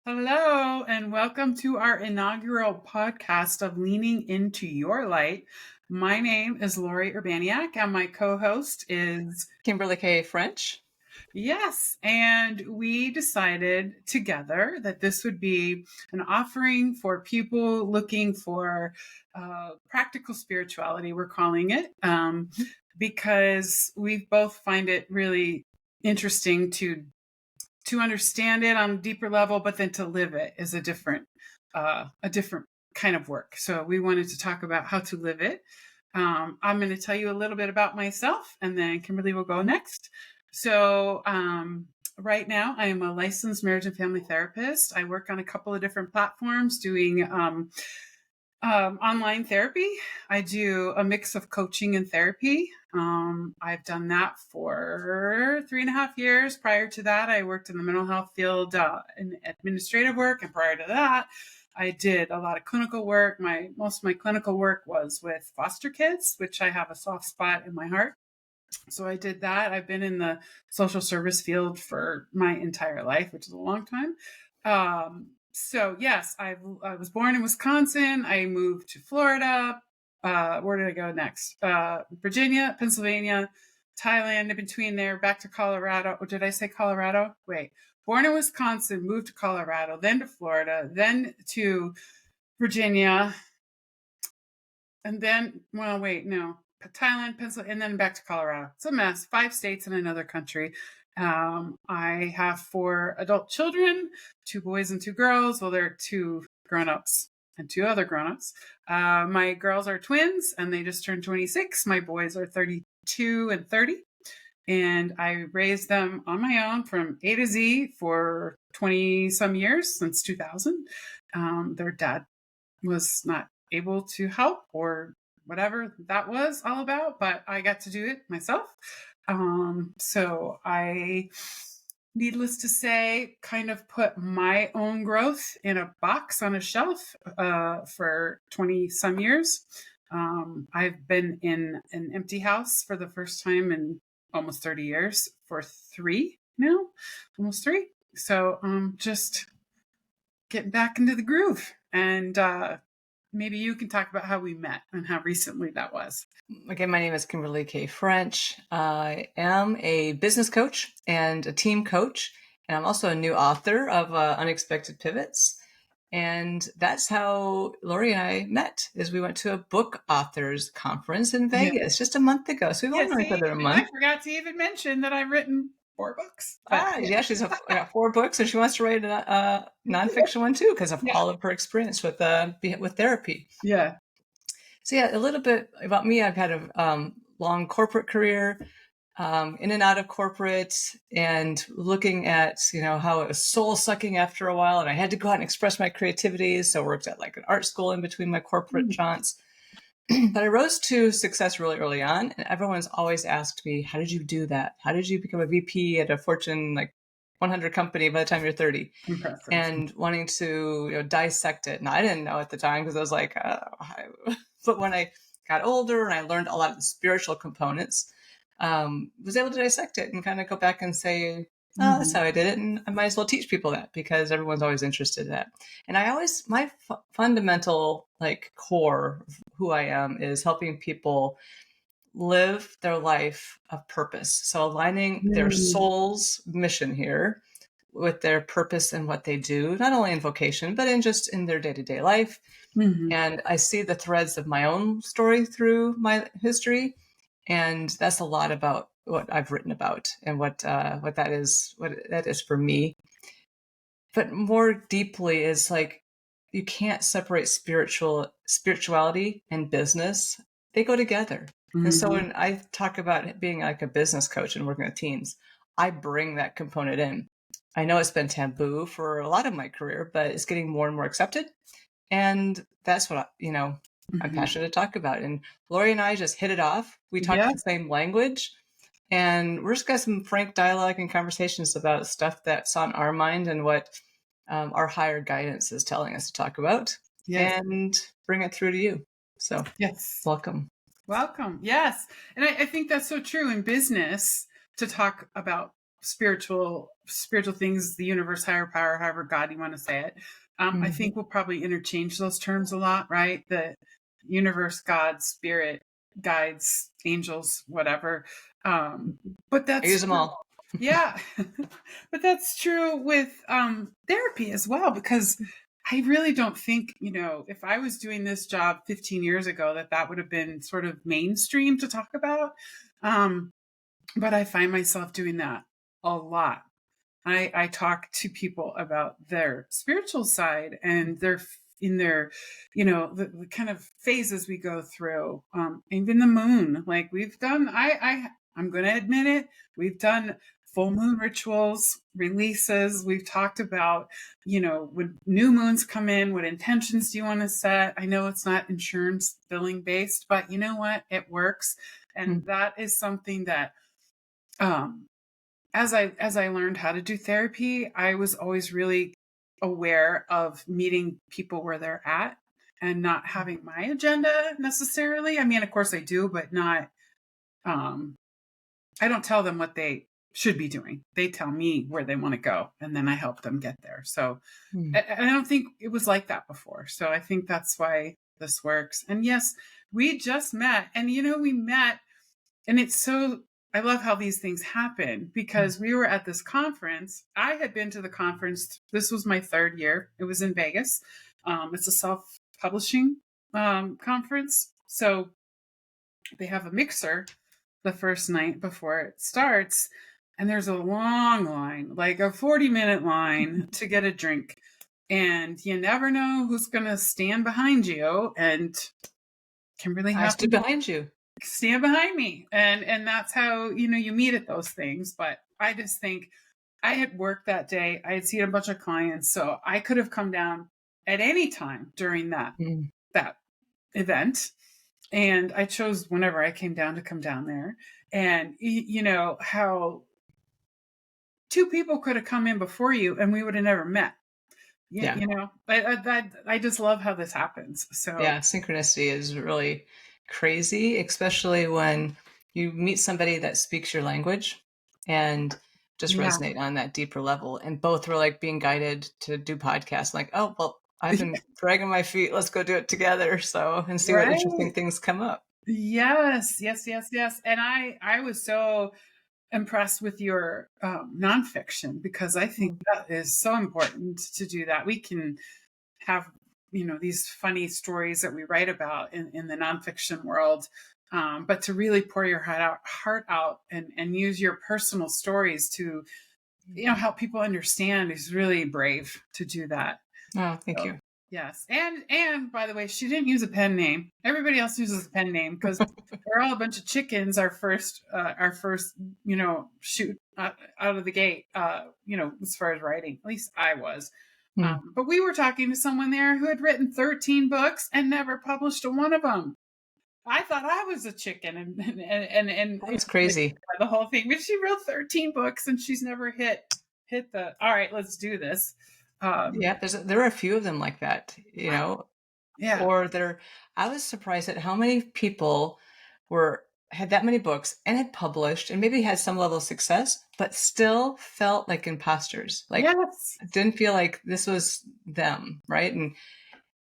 Hello, and welcome to our inaugural podcast of Leaning into Your Light. My name is Lorrie Urbaniak, and my co host is Kimberly French. Yes. And we decided together that this would be an offering for people looking for practical spirituality, we're calling it, because we both find it really interesting to understand it on a deeper level, but then to live it is a different kind of work. So we wanted to talk about how to live it. I'm going to tell you a little bit about myself, and then Kimberly will go next. So right now, I am a licensed marriage and family therapist. I work on a couple of different platforms doing online therapy. I do a mix of coaching and therapy. I've done that for 3.5 years. Prior to that, I worked in the mental health field in administrative work. And prior to that, I did a lot of clinical work. Most of my clinical work was with foster kids, which I have a soft spot in my heart. So I did that. I've been in the social service field for my entire life, which is a long time. So yes, I was born in Wisconsin. I moved to Florida. Where did I go next? Virginia, Pennsylvania, Thailand. In between there, back to Colorado. Or did I say Colorado? Wait. Born in Wisconsin, moved to Colorado, then to Florida, then to Virginia, and then, well, wait, no. Thailand, Pennsylvania, and then back to Colorado. It's a mess. 5 states and another country. I have 4 adult children, 2 boys and 2 girls. Well, they're 2 grown-ups and 2 other grown-ups. My girls are twins, and they just turned 26. My boys are 32 and 30. And I raised them on my own from A to Z for 20-some years, since 2000. Their dad was not able to help, or whatever that was all about, but I got to do it myself. So I, needless to say, kind of put my own growth in a box on a shelf for 20-some years. I've been in an empty house for the first time in almost 30 years for 3 now, almost 3. So just getting back into the groove. And maybe you can talk about how we met and how recently that was. Again, my name is Kimberly French. I am a business coach and a team coach, and I'm also a new author of Unexpected Pivots. And that's how Lorrie and I met, is we went to a book authors conference in Vegas just a month ago. So we've only known each other a month. I forgot to even mention that I've written 4 books. Yeah, she's got 4 books, and she wants to write a nonfiction one too, because of all of her experience with therapy. Yeah. So yeah, a little bit about me. I've had a long corporate career, in and out of corporate, and looking at how it was soul sucking after a while, and I had to go out and express my creativity. So I worked at like an art school in between my corporate jaunts. But I rose to success really early on, and everyone's always asked me, how did you do that? How did you become a VP at a Fortune 100 company by the time you're 30? Impressive. And wanting to dissect it. And I didn't know at the time, because I was like, but when I got older and I learned a lot of the spiritual components, was able to dissect it and kind of go back and say, oh, that's how I did it. And I might as well teach people that, because everyone's always interested in that. And my fundamental core of who I am is helping people live their life of purpose. So aligning their soul's mission here with their purpose and what they do, not only in vocation, but in their day-to-day life. And I see the threads of my own story through my history. And that's a lot about what I've written about and what that is for me. But more deeply is you can't separate spirituality and business. They go together. And so when I talk about being like a business coach and working with teams, I bring that component in. I know it's been taboo for a lot of my career, but it's getting more and more accepted. And that's what I'm passionate to talk about. And Lorrie and I just hit it off. We talk the same language, and we're just got some frank dialogue and conversations about stuff that's on our mind and what our higher guidance is telling us to talk about, and bring it through to you. So welcome. Yes. And I think that's so true in business, to talk about spiritual things, the universe, higher power, however God you want to say it. I think we'll probably interchange those terms a lot, right? The universe, God, spirit, guides, angels, whatever. But I use that's them all. yeah, but that's true with therapy as well, because I really don't think, if I was doing this job 15 years ago, that would have been sort of mainstream to talk about. But I find myself doing that a lot. I talk to people about their spiritual side and their the kind of phases we go through. Even the moon, like we've done. I'm going to admit it. We've done full moon rituals, releases. We've talked about, when new moons come in, what intentions do you want to set? I know it's not insurance billing based, but you know what? It works. And that is something that, as I learned how to do therapy, I was always really aware of meeting people where they're at and not having my agenda necessarily. I mean, of course I do, but not, I don't tell them what they should be doing. They tell me where they want to go, and then I help them get there. So I don't think it was like that before. So I think that's why this works. And yes, we just met, and we met, and it's so, I love how these things happen, because we were at this conference. I had been to the conference. This was my third year. It was in Vegas. It's a self-publishing conference. So they have a mixer the first night before it starts. And there's a long line, like a 40-minute line to get a drink. And you never know who's going to stand behind you. And Kimberly I stood behind you. Stand behind me. And that's how, you meet at those things. But I just think I had worked that day. I had seen a bunch of clients. So I could have come down at any time during that event. And I chose whenever I came down to come down there. And how two people could have come in before you and we would have never met. Yeah. I just love how this happens. So yeah, synchronicity is really crazy, especially when you meet somebody that speaks your language and just resonate on that deeper level. And both were like being guided to do podcasts, like, oh, well, I've been dragging my feet. Let's go do it together. So, and see what interesting things come up. Yes. And I was so impressed with your nonfiction, because I think that is so important to do that. We can have, these funny stories that we write about in the nonfiction world. But to really pour your heart out and use your personal stories to, help people understand is really brave to do that. Oh, thank you. Yes. And by the way, she didn't use a pen name. Everybody else uses a pen name, because we're all a bunch of chickens. Our first, shoot out of the gate, as far as writing, at least I was. But we were talking to someone there who had written 13 books and never published one of them. I thought I was a chicken, and That's crazy. The whole thing. But she wrote 13 books and she's never hit the, all right, let's do this. There are a few of them like that, or I was surprised at how many people had that many books and had published and maybe had some level of success, but still felt like imposters. Like, didn't feel like this was them. Right. And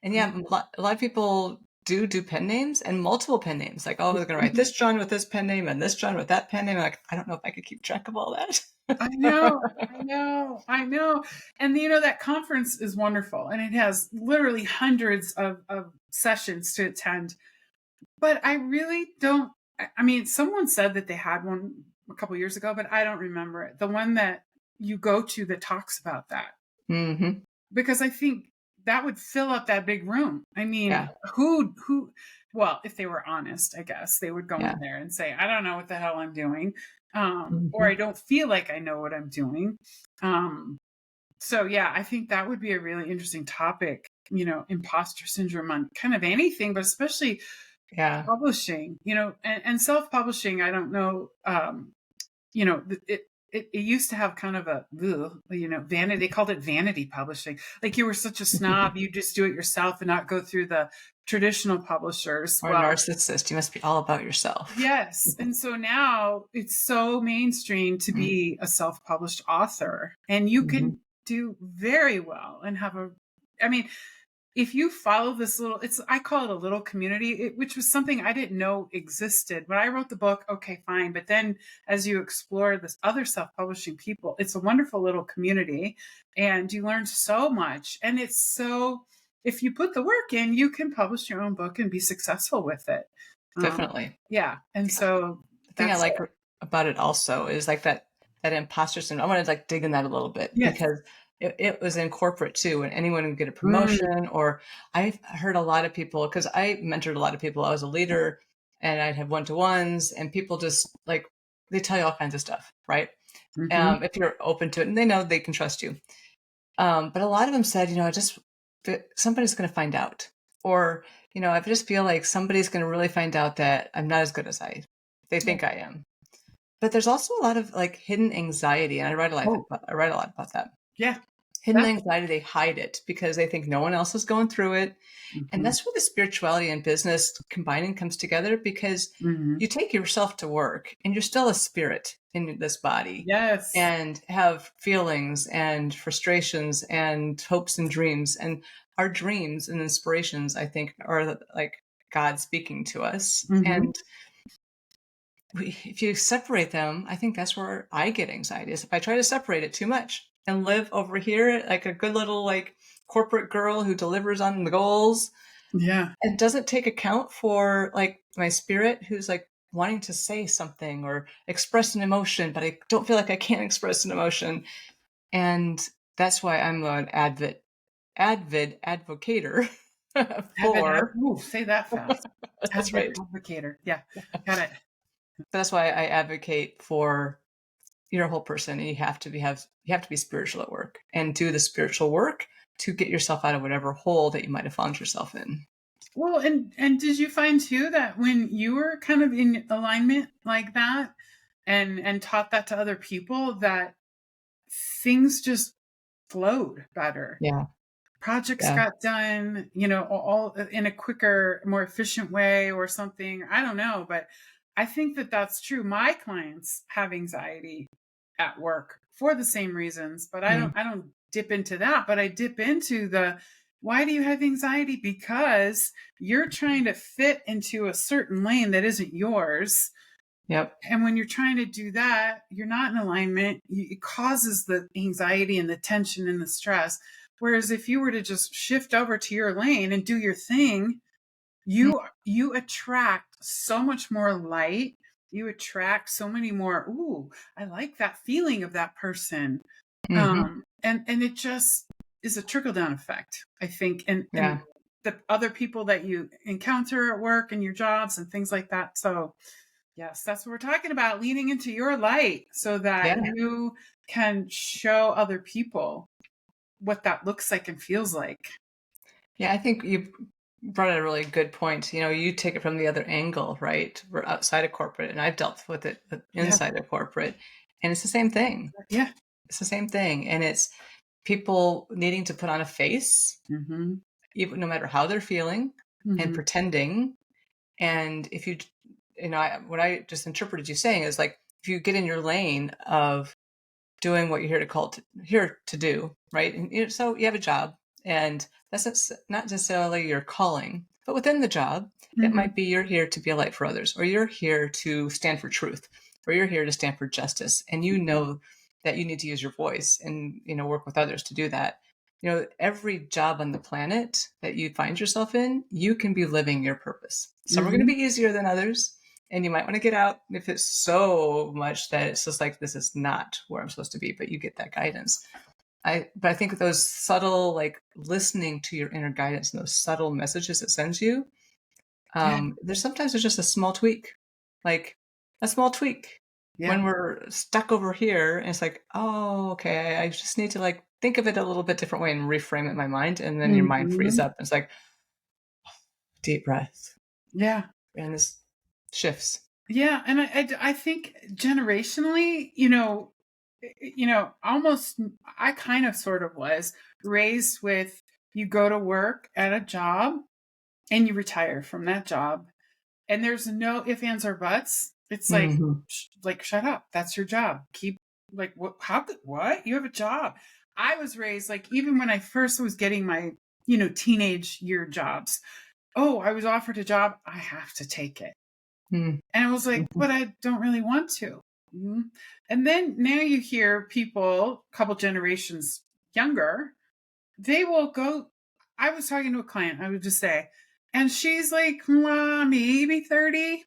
yeah, a lot of people do pen names and multiple pen names. Like, oh, we're going to write this John with this pen name and this John with that pen name. Like, I don't know if I could keep track of all that. I know. And that conference is wonderful, and it has literally hundreds of sessions to attend. But I really don't, I mean, someone said that they had one a couple years ago, but I don't remember it. The one that you go to that talks about that. Because I think that would fill up that big room. I mean, who, well, if they were honest, I guess they would go in there and say, I don't know what the hell I'm doing. Or I don't feel like I know what I'm doing. So yeah, I think that would be a really interesting topic, imposter syndrome on kind of anything, but especially publishing, and self-publishing. I don't know, it used to have kind of a, ugh, vanity. They called it vanity publishing. Like you were such a snob, you just do it yourself and not go through the traditional publishers. Or a Well, narcissist. You must be all about yourself. yes. And so now it's so mainstream to Mm-hmm. be a self-published author, and you Mm-hmm. can do very well and have a, I mean, if you follow this little, it's, I call it a little community, which was something I didn't know existed when I wrote the book. Okay, fine. But then as you explore this other self-publishing people, it's a wonderful little community, and you learn so much. And it's so, if you put the work in, you can publish your own book and be successful with it. Definitely. Yeah. And so The thing I that's like it. about it also is like that imposter syndrome. I want to like dig in that a little bit Yes. because it was in corporate too, and anyone would get a Mm, promotion. Or I've heard a lot of people, because I mentored a lot of people. I was a leader, and I'd have one-to-ones, and people just like they tell you all kinds of stuff, right? mhm. If you're open to it, and they know they can trust you. But a lot of them said, I just somebody's going to find out, or I just feel like somebody's going to really find out that I'm not as good as they Yeah. think I am. But there's also a lot of like hidden anxiety, and Oh, I write a lot about that. yeah. Hidden That, anxiety, they hide it because they think no one else is going through it. And mhm, that's where the spirituality and business combining comes together, because mhm. you take yourself to work and you're still a spirit in this body Yes. and have feelings and frustrations and hopes and dreams. And our dreams and inspirations, I think, are like God speaking to us. Mhm. And if you separate them, I think that's where I get anxiety, is if I try to separate it too much and live over here like a good little like corporate girl who delivers on the goals Yeah. and doesn't take account for like my spirit who's like wanting to say something or express an emotion, but I don't feel like I can't express an emotion. And that's why I'm an advocator for, Ooh, say that fast. that's Avid right. advocator. Yeah, got it. That's why I advocate for you're a whole person, and you have to be spiritual at work and do the spiritual work to get yourself out of whatever hole that you might have found yourself in. Well, and did you find too that when you were kind of in alignment like that, and taught that to other people, that things just flowed better? Yeah. Projects Yeah. got done, all in a quicker, more efficient way or something. I don't know, but I think that that's true. My clients have anxiety at work for the same reasons, but Mm. I don't dip into that, but I dip into the, why do you have anxiety? Because you're trying to fit into a certain lane that isn't yours. Yep. And when you're trying to do that, you're not in alignment. It causes the anxiety and the tension and the stress. Whereas if you were to just shift over to your lane and do your thing, Mm. you attract so much more light. You attract so many more, ooh, I like that feeling of that person. Mm-hmm. And it just is a trickle down effect, I think. And Yeah. the other people that you encounter at work and your jobs and things like that. So yes, that's what we're talking about, leaning into your light so that Yeah. you can show other people what that looks like and feels like. Yeah. I think you brought a really good point. You take it from the other angle, right? We're outside of corporate, and I've dealt with it Yeah. inside of corporate, and it's the same thing. Yeah. It's the same thing. And it's people needing to put on a face, Mhm. even no matter how they're feeling, and Mhm. pretending. And if what I just interpreted you saying is like, if you get in your lane of doing what you're here to do, right? And so you have a job, and that's not necessarily your calling, but within the job, it Mhm. might be you're here to be a light for others, or you're here to stand for truth, or you're here to stand for justice, and you know that you need to use your voice and work with others to do that. Every job on the planet that you find yourself in, you can be living your purpose. Some are going to Mhm. be easier than others, and you might want to get out if it's so much that it's just like, this is not where I'm supposed to be, but you get that guidance. But I think those subtle, like listening to your inner guidance and those subtle messages it sends you, Yeah. there's just a small tweak, like a small tweak Yeah. when we're stuck over here, and it's like, oh, okay, I just need to like think of it a little bit different way and reframe it in my mind, and then your mind frees Mhm. up. And it's like deep breath, Yeah. and this shifts. Yeah, and I think generationally, almost, I kind of sort of was raised with, you go to work at a job and you retire from that job, and there's no ifs, ands, or buts. It's like, Hmm. shut up. That's your job. Keep, like, what? How could, what? You have a job. I was raised like, even when I first was getting my, teenage year jobs. Oh, I was offered a job. I have to take it. Hmm. And I was like, but I don't really want to. Mhm. And then now you hear people, a couple generations younger, they will go. I was talking to a client, I would just say, and she's like, maybe 30.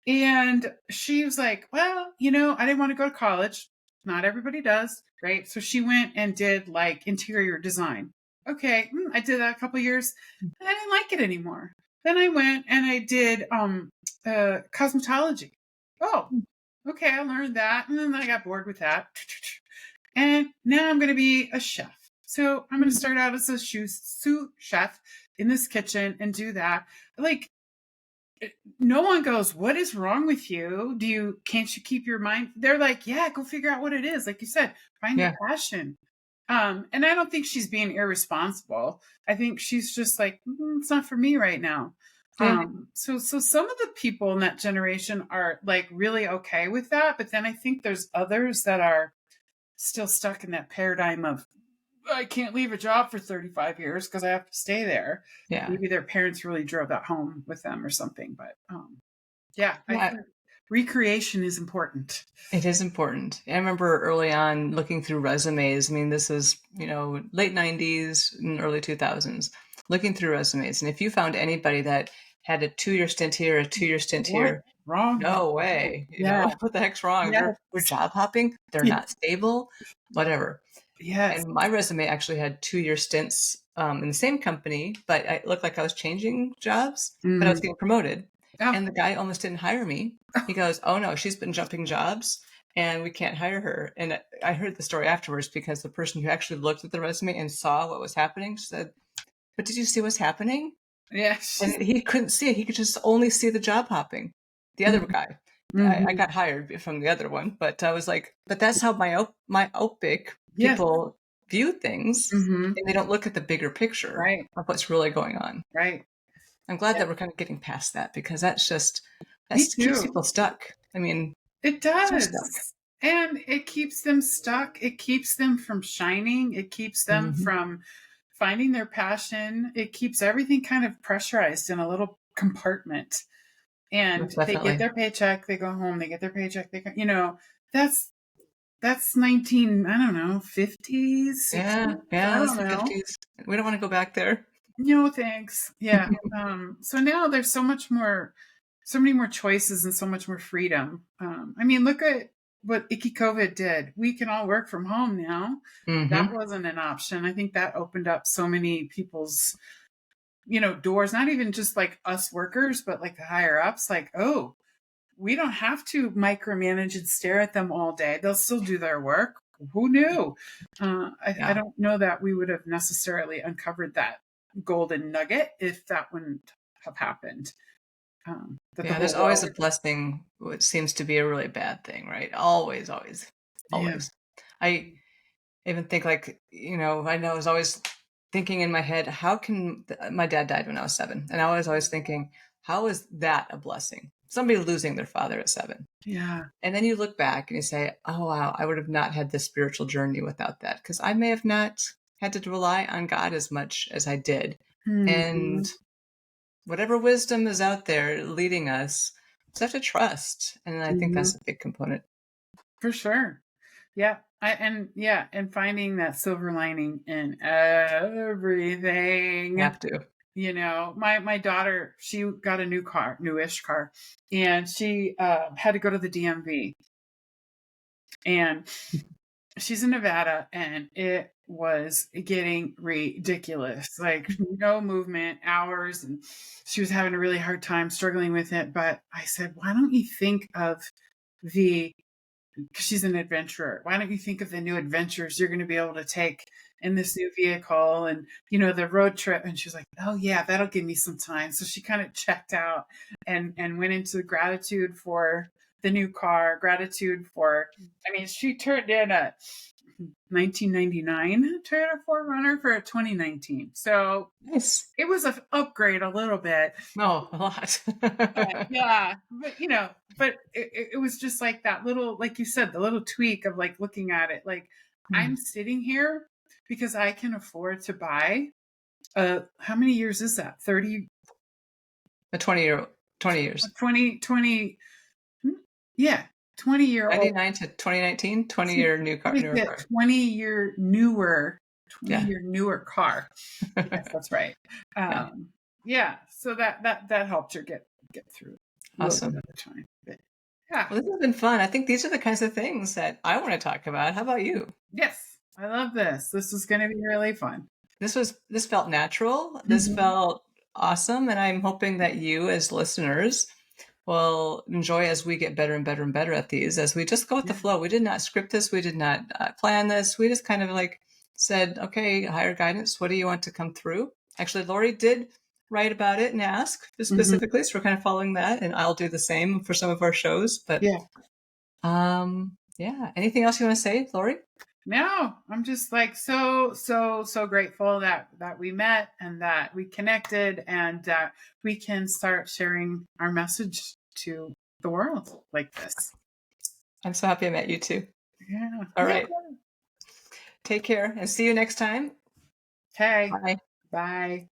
And she was like, well, I didn't want to go to college. Not everybody does, right? So she went and did like interior design. Okay, I did that a couple years. And I didn't like it anymore. Then I went and I did cosmetology. Oh, okay, I learned that. And then I got bored with that. And now I'm going to be a chef. So I'm going to start out as a sous chef in this kitchen and do that. Like, no one goes, what is wrong with you? Can't you keep your mind? They're like, yeah, go figure out what it is. Like you said, find your Yeah. passion. And I don't think she's being irresponsible. I think she's just like, it's not for me right now. Yeah. So some of the people in that generation are like really okay with that. But then I think there's others that are still stuck in that paradigm of, I can't leave a job for 35 years because I have to stay there. Yeah. Maybe their parents really drove that home with them or something. But yeah, I Yeah. think recreation is important. It is important. I remember early on looking through resumes. I mean, this is, late 90s and early 2000s, looking through resumes. And if you found anybody that had a 2-year stint here, a 2-year stint What here, wrong with no you? way. Yeah. What the heck's wrong? Yes. They're job hopping. They're Yeah. not stable, whatever. Yes. And my resume actually had 2-year stints in the same company, but it looked like I was changing jobs, but I was Mhm. getting promoted. Oh, And the guy almost didn't hire me. He goes, "Oh no, she's been jumping jobs and we can't hire her." And I heard the story afterwards because the person who actually looked at the resume and saw what was happening said, "But did you see what's happening?" yes. And he couldn't see it. He could just only see the job hopping. The other guy, I Mm-hmm. got hired from the other one, but I was like, but that's how myopic Yes. people view things, Hmm. and they don't look at the bigger picture Right. of what's really going on. Right. I'm glad Yeah. that we're kind of getting past that because Me that keeps too. people stuck. I mean, It so stuck. does. And it keeps them stuck. It keeps them from shining. It keeps them Hmm. from finding their passion. It keeps everything kind of pressurized in a little compartment. And Most they get definitely. their paycheck, they go home, they get their paycheck, they go, that's that's 19, I don't know, 50s, Yeah, 60s, I yeah, that's don't the know. 50s. We don't want to go back there. No, thanks. Yeah. So now there's so many more choices and so much more freedom. I mean, look at what Icky COVID did. We can all work from home now. That Hmm. wasn't an option. I think that opened up so many people's, doors, not even just like us workers, but like the higher ups, like, oh, we don't have to micromanage and stare at them all day. They'll still do their work. Who knew? I Yeah. don't know that we would have necessarily uncovered that golden nugget if that wouldn't have happened. That the Yeah, there's whole always a world. blessing, which seems to be a really bad thing, right? Always, always, Yeah. always. I even think like, I know I was always thinking in my head, how can my dad died when I was 7, and I was always thinking, how is that a blessing? Somebody losing their father at 7. Yeah. And then you look back and you say, oh wow, I would have not had this spiritual journey without that because I may have not had to rely on God as much as I did. Mhm. And whatever wisdom is out there leading us, we have to trust. And I think Mhm. that's a big component. For sure. Yeah. And finding that silver lining in everything. Have to. My daughter, she got a new car, newish car, and she had to go to the DMV, and she's in Nevada, and it was getting ridiculous, like no movement, hours, and she was having a really hard time struggling with it. But I said, why don't you think of the, because she's an adventurer, why don't you think of the new adventures you're going to be able to take in this new vehicle, and the road trip. And she was like, oh yeah, that'll give me some time. So she kind of checked out and went into gratitude for the new car, gratitude for, I mean, she turned in a 1999 Toyota 4Runner for a 2019. So Nice. it was an upgrade a little bit. Oh, a lot. Yeah, but it was just like that little, like you said, the little tweak of like looking at it, like I'm sitting here because I can afford to buy. How many years is that? 30, A 20 years. 20, yeah, 20-year old. 99 to 2019, 20-year newer car. 20-year newer, Yeah. newer car. Yes, that's right. Yeah. Yeah, so that helped her get through a little Awesome. bit of the time. But yeah, Well, this has been fun. I think these are the kinds of things that I want to talk about. How about you? yes, I love this. This is going to be really fun. This felt natural. This felt awesome, and I'm hoping that you as listeners will enjoy as we get better and better and better at these, as we just go with the flow. We did not script this. We did not plan this. We just kind of like said, okay, higher guidance, what do you want to come through? Actually, Lorrie did write about it and ask specifically, so we're kind of following that, and I'll do the same for some of our shows. But Yeah. yeah, anything else you want to say, Lorrie? No, I'm just like so grateful that we met and that we connected and that we can start sharing our message to the world like this. I'm so happy I met you too. Yeah. All right. Take care and see you next time. Okay. Bye. Bye.